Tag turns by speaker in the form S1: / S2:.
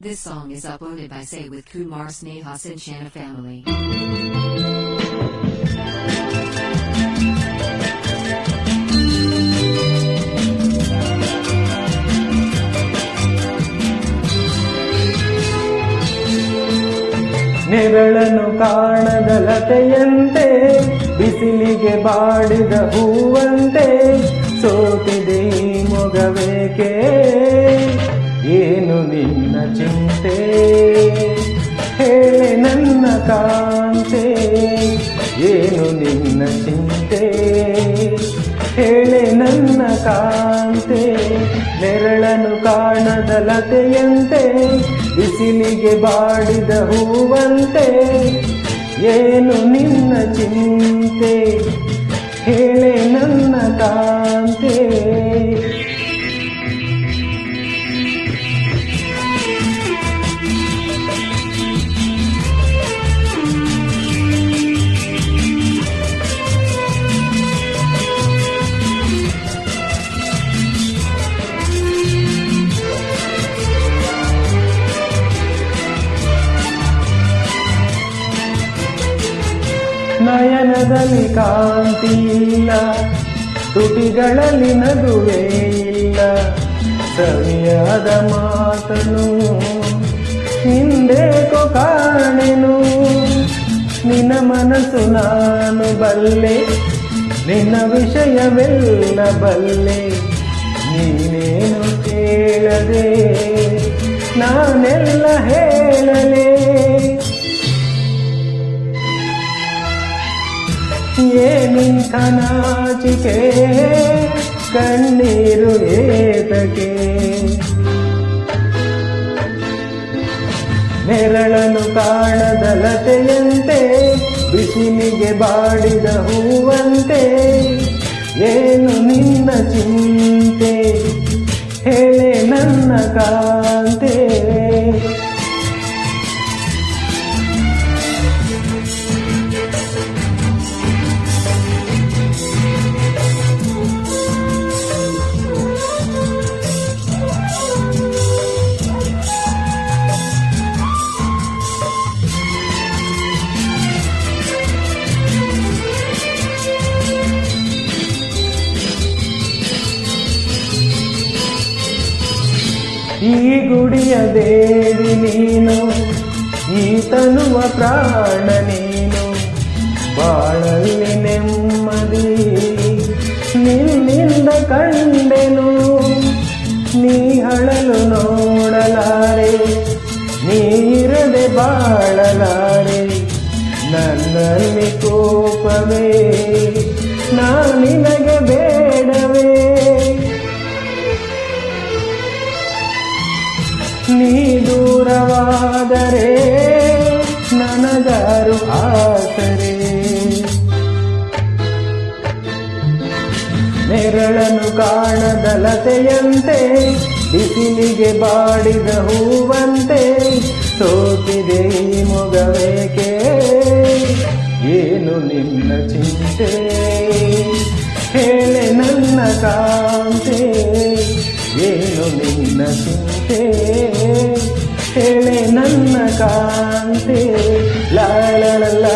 S1: This song is uploaded by Say with Kumar Sneha Sinchana family.
S2: ನೆರಳನ್ನು ಕಾಣದ ಲತೆಯಂತೆ ಬಿಸಿಲಿಗೆ ಬಾಡಿದ ಹೂವಂತೆ ಸೋತಿದೆ ಈ ಮೊಗವೇಕೆ ಏನು ನಿನ್ನ ಚಿಂತೆ ಹೇಳೆ ನನ್ನ ಕಾಂತೆ ಏನು ನಿನ್ನ ಚಿಂತೆ ಹೇಳೆ ನನ್ನ ಕಾಂತೆ ನೆರಳನ್ನು ಕಾಣದ ಲತೆಯಂತೆ ಬಿಸಿಲಿಗೆ ಬಾಡಿದ ಹೂವಂತೆ ಏನು ನಿನ್ನ ಚಿಂತೆ ಹೇಳೆ ನನ್ನ ಕಾಂತೆ ನಯನದಲ್ಲಿ ಕಾಂತಿ ಇಲ್ಲ ತುಟಿಗಳಲ್ಲಿ ನಗುವೇ ಇಲ್ಲ ಸವಿಯಾದ ಮಾತನು ಹಿಂದೇಕೋ ಕಾಣೆನು ನಿನ್ನ ಮನಸ್ಸು ನಾನು ಬಲ್ಲೆ ನಿನ್ನ ವಿಷಯವೆಲ್ಲ ಬಲ್ಲೆ ನೀನೇನು ಕೇಳದೆ ನಾನೆಲ್ಲ ಹೇಳಲೇ ಏನಿಂಥ ನಾಚಿಕೆ ಕಣ್ಣೀರು ಏತಕ್ಕೆ ನೆರಳನ್ನು ಕಾಣದ ಲತೆಯಂತೆ ಬಿಸಿಲಿಗೆ ಬಾಡಿದ ಹೂವಂತೆ ಏನು ನಿನ್ನ ಚಿಂತೆ ಹೇಳೆ ನನ್ನ ಕಾಂತೆ ಈ ಗುಡಿಯ ದೇವಿ ನೀನು ಈ ತನುವ ಪ್ರಾಣ ನೀನು ಬಾಳಲ್ಲಿ ನೆಮ್ಮದಿ ನಿನ್ನಿಂದ ಕಂಡೆನು ನೀ ಹಳಲು ನೋಡಲಾರೆ ನೀರದೆ ಬಾಳಲಾರೆ ನನ್ನಲ್ಲಿ ಕೋಪವೇ ನಾ ನಿನಗೆ ಬೇಡವೇ ನೀ ದೂರವಾದರೆ ನನಗಾರು ಆಸರೆ ನೆರಳನ್ನು ಕಾಣದ ಲತೆಯಂತೆ ಬಿಸಿಲಿಗೆ ಬಾಡಿದ ಹೂವಂತೆ ಸೋತಿದೆ ಈ ಮೊಗವೇಕೆ ಏನು ನಿನ್ನ ಚಿಂತೆ ಹೇಳೆ ನನ್ನ ಕಾಂತೆ ಏನು ನಿನ್ನ ಚಿಂತೆ ಹೇಳೆ ನನ್ನ ಕಾಂತೆ ಲಾ ಲಾ ಲಾ